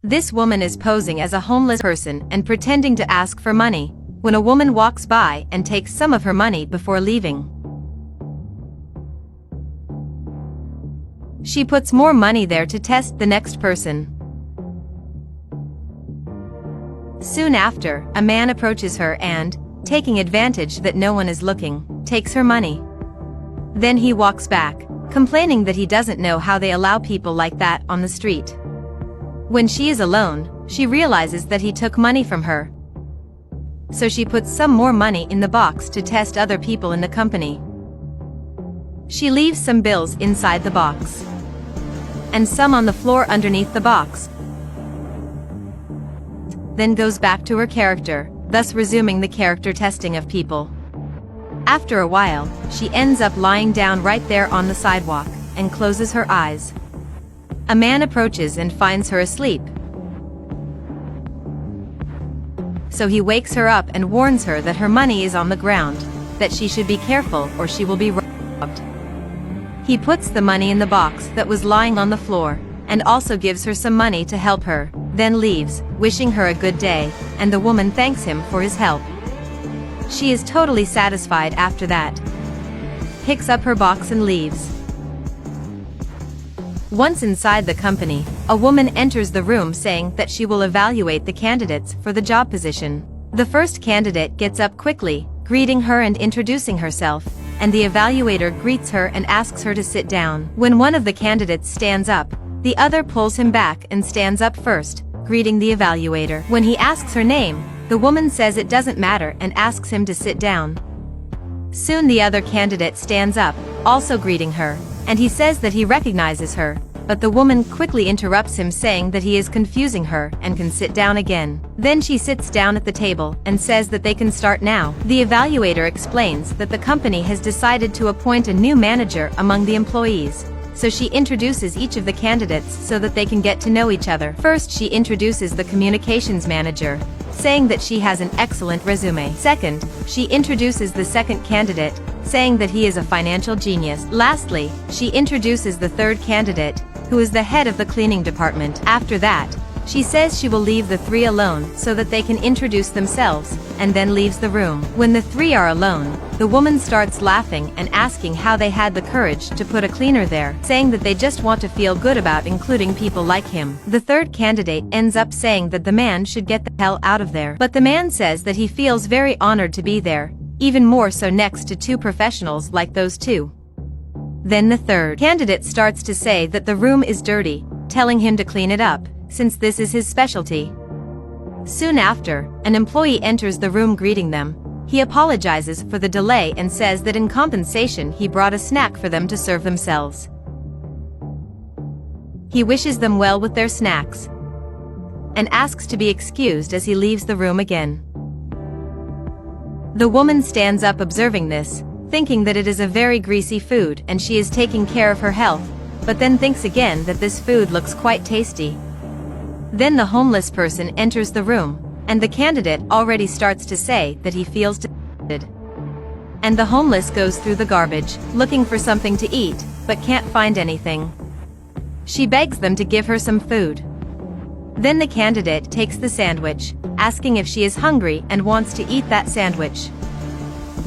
This woman is posing as a homeless person and pretending to ask for money, when a woman walks by and takes some of her money before leaving. She puts more money there to test the next person. Soon after, a man approaches her and, taking advantage that no one is looking, takes her money. Then he walks back, complaining that he doesn't know how they allow people like that on the street. When she is alone, she realizes that he took money from her. So she puts some more money in the box to test other people in the company. She leaves some bills inside the box, and some on the floor underneath the box. Then goes back to her character, thus resuming the character testing of people. After a while, she ends up lying down right there on the sidewalk, and closes her eyes. A man approaches and finds her asleep. So he wakes her up and warns her that her money is on the ground, that she should be careful or she will be robbed. He puts the money in the box that was lying on the floor, and also gives her some money to help her, then leaves, wishing her a good day, and the woman thanks him for his help. She is totally satisfied after that, picks up her box and leaves. Once inside the company, a woman enters the room saying that she will evaluate the candidates for the job position. The first candidate gets up quickly, greeting her and introducing herself, and the evaluator greets her and asks her to sit down. When one of the candidates stands up, the other pulls him back and stands up first, greeting the evaluator. When he asks her name, the woman says it doesn't matter and asks him to sit down. Soon the other candidate stands up, also greeting her, and he says that he recognizes her, but the woman quickly interrupts him saying that he is confusing her and can sit down again. Then she sits down at the table and says that they can start now. The evaluator explains that the company has decided to appoint a new manager among the employees, so she introduces each of the candidates so that they can get to know each other. First, she introduces the communications manager, saying that she has an excellent resume. Second, she introduces the second candidate, saying that he is a financial genius. Lastly, she introduces the third candidate, who is the head of the cleaning department. After that, she says she will leave the three alone so that they can introduce themselves, and then leaves the room. When the three are alone, the woman starts laughing and asking how they had the courage to put a cleaner there, saying that they just want to feel good about including people like him. The third candidate ends up saying that the man should get the hell out of there. But the man says that he feels very honored to be there, even more so next to two professionals like those two. Then the third candidate starts to say that the room is dirty, telling him to clean it up, since this is his specialty. Soon after, an employee enters the room greeting them. He apologizes for the delay and says that in compensation he brought a snack for them to serve themselves. He wishes them well with their snacks, and asks to be excused as he leaves the room again. The woman stands up observing this, thinking that it is a very greasy food and she is taking care of her health, but then thinks again that this food looks quite tasty. Then the homeless person enters the room, and the candidate already starts to say that he feels defeated. And the homeless goes through the garbage, looking for something to eat, but can't find anything. She begs them to give her some food. Then the candidate takes the sandwich, asking if she is hungry and wants to eat that sandwich.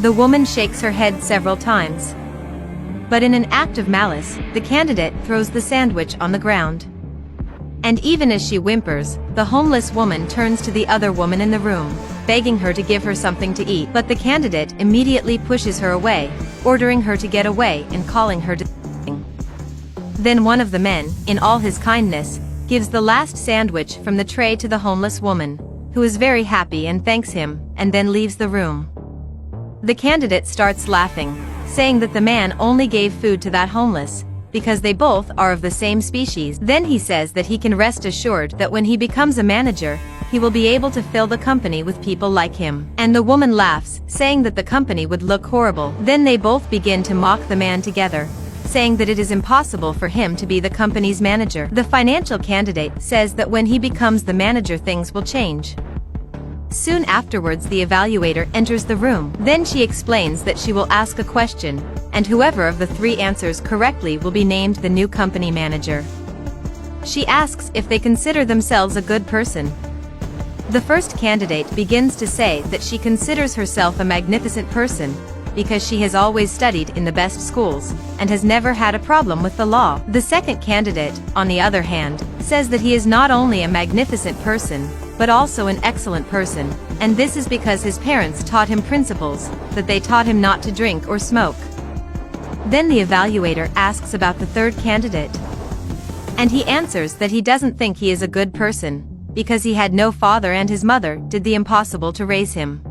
The woman shakes her head several times. But in an act of malice, the candidate throws the sandwich on the ground. And even as she whimpers, the homeless woman turns to the other woman in the room, begging her to give her something to eat. But the candidate immediately pushes her away, ordering her to get away and calling her disgusting. Then one of the men, in all his kindness, gives the last sandwich from the tray to the homeless woman, who is very happy and thanks him, and then leaves the room. The candidate starts laughing, saying that the man only gave food to that homeless, because they both are of the same species. Then he says that he can rest assured that when he becomes a manager, he will be able to fill the company with people like him. And the woman laughs, saying that the company would look horrible. Then they both begin to mock the man together, saying that it is impossible for him to be the company's manager. The financial candidate says that when he becomes the manager things will change. Soon afterwards the evaluator enters the room. Then she explains that she will ask a question, and whoever of the three answers correctly will be named the new company manager. She asks if they consider themselves a good person. The first candidate begins to say that she considers herself a magnificent person, because she has always studied in the best schools, and has never had a problem with the law. The second candidate, on the other hand, says that he is not only a magnificent person, but also an excellent person, and this is because his parents taught him principles, that they taught him not to drink or smoke. Then the evaluator asks about the third candidate. And he answers that he doesn't think he is a good person, because he had no father and his mother did the impossible to raise him.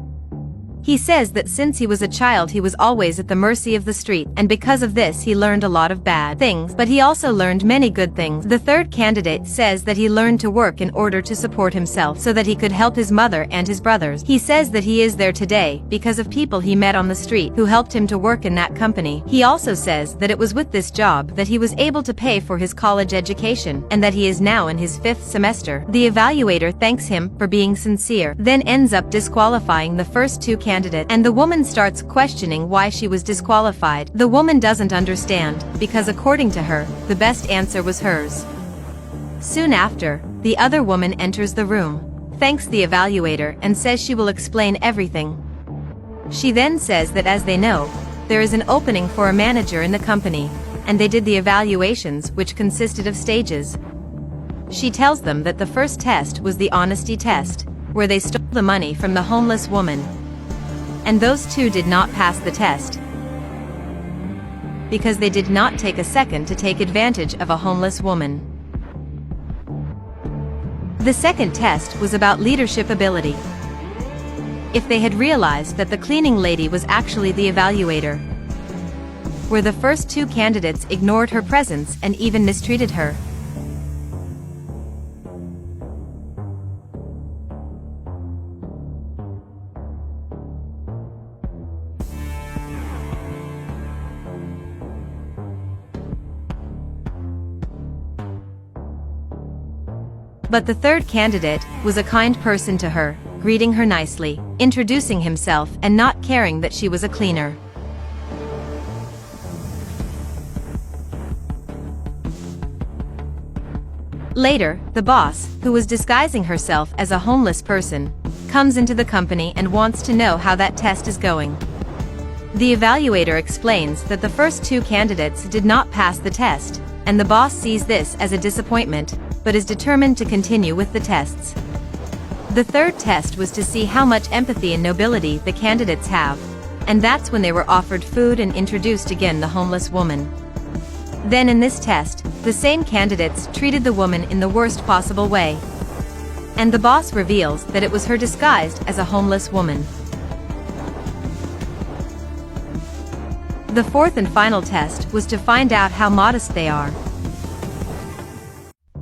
He says that since he was a child he was always at the mercy of the street, and because of this he learned a lot of bad things, but he also learned many good things. The third candidate says that he learned to work in order to support himself so that he could help his mother and his brothers. He says that he is there today because of people he met on the street who helped him to work in that company. He also says that it was with this job that he was able to pay for his college education, and that he is now in his 5th semester. The evaluator thanks him for being sincere, then ends up disqualifying the first two candidates, and the woman starts questioning why she was disqualified. The woman doesn't understand, because according to her, the best answer was hers. Soon after, the other woman enters the room, thanks the evaluator and says she will explain everything. She then says that as they know, there is an opening for a manager in the company, and they did the evaluations which consisted of stages. She tells them that the first test was the honesty test, where they stole the money from the homeless woman. And those two did not pass the test, because they did not take a second to take advantage of a homeless woman. The second test was about leadership ability. If they had realized that the cleaning lady was actually the evaluator, where the first two candidates ignored her presence and even mistreated her. But the third candidate was a kind person to her, greeting her nicely, introducing himself and not caring that she was a cleaner. Later, the boss, who was disguising herself as a homeless person, comes into the company and wants to know how that test is going. The evaluator explains that the first two candidates did not pass the test, and the boss sees this as a disappointment, but is determined to continue with the tests. The third test was to see how much empathy and nobility the candidates have, and that's when they were offered food and introduced again the homeless woman. Then in this test, the same candidates treated the woman in the worst possible way. And the boss reveals that it was her disguised as a homeless woman. The fourth and final test was to find out how modest they are.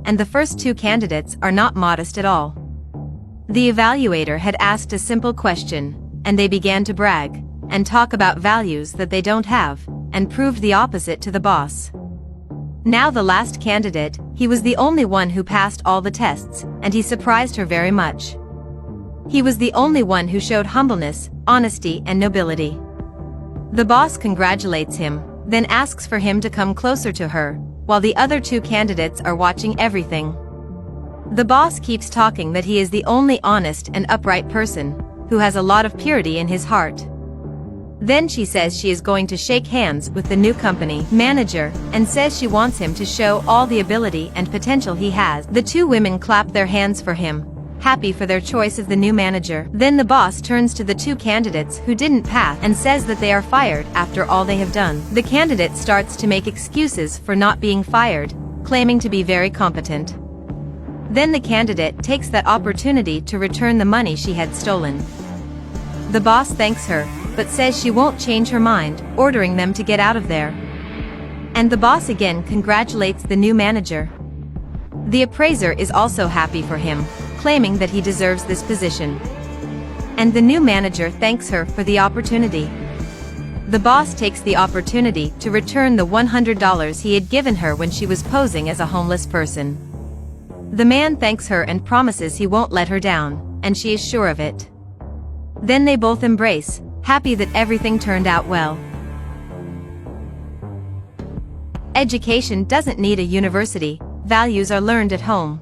And the first two candidates are not modest at all. The evaluator had asked a simple question, and they began to brag, and talk about values that they don't have, and proved the opposite to the boss. Now the last candidate, he was the only one who passed all the tests, and he surprised her very much. He was the only one who showed humbleness, honesty and nobility. The boss congratulates him, then asks for him to come closer to her, while the other two candidates are watching everything. The boss keeps talking that he is the only honest and upright person, who has a lot of purity in his heart. Then she says she is going to shake hands with the new company manager, and says she wants him to show all the ability and potential he has. The two women clap their hands for him, happy for their choice of the new manager. Then the boss turns to the two candidates who didn't pass and says that they are fired after all they have done. The candidate starts to make excuses for not being fired, claiming to be very competent. Then the candidate takes that opportunity to return the money she had stolen. The boss thanks her, but says she won't change her mind, ordering them to get out of there. And the boss again congratulates the new manager. The appraiser is also happy for him, claiming that he deserves this position. And the new manager thanks her for the opportunity. The boss takes the opportunity to return the $100 he had given her when she was posing as a homeless person. The man thanks her and promises he won't let her down, and she is sure of it. Then they both embrace, happy that everything turned out well. Education doesn't need a university, values are learned at home.